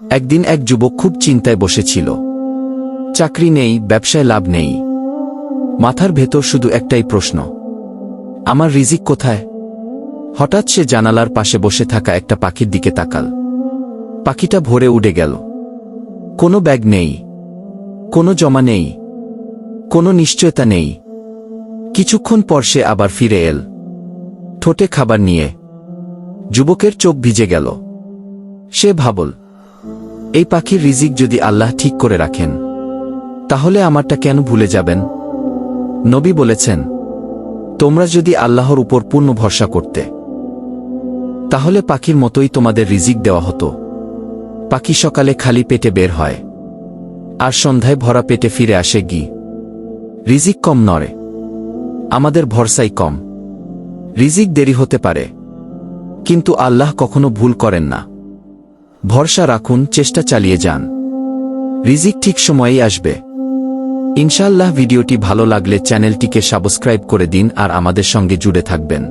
একদিন এক যুবক খুব চিন্তায় বসেছিল। চাকরি নেই, ব্যবসায় লাভ নেই। মাথার ভেতর শুধু একটাই প্রশ্ন, আমার রিজিক কোথায়? হঠাৎ সে জানালার পাশে বসে থাকা একটা পাখির দিকে তাকাল। পাখিটা ভোরে উড়ে গেল। কোনো ব্যাগ নেই, কোনো জমা নেই, কোনো নিশ্চয়তা নেই। কিছুক্ষণ পর সে আবার ফিরে এল, ঠোঁটে খাবার নিয়ে। যুবকের চোখ ভিজে গেল। সে ভাবল, এই পাখির রিজিক যদি আল্লাহ ঠিক করে রাখেন, তাহলে আমারটা কেন ভুলে যাবেন? নবী বলেছেন, তোমরা যদি আল্লাহর উপর পূর্ণ ভরসা করতে, তাহলে পাখির মতোই তোমাদের রিজিক দেওয়া হতো। পাখি সকালে খালি পেটে বের হয়, আর সন্ধ্যায় ভরা পেটে ফিরে আসে। রিজিক কম নড়ে, আমাদের ভরসাই কম। রিজিক দেরি হতে পারে, কিন্তু আল্লাহ কখনো ভুল করেন না। ভরসা রাখুন, চেষ্টা চালিয়ে যান, রিজিক ঠিক সময়েই আসবে ইনশাআল্লাহ। ভিডিওটি ভালো লাগলে চ্যানেলটিকে সাবস্ক্রাইব করে দিন আর আমাদের সঙ্গে জুড়ে থাকবেন।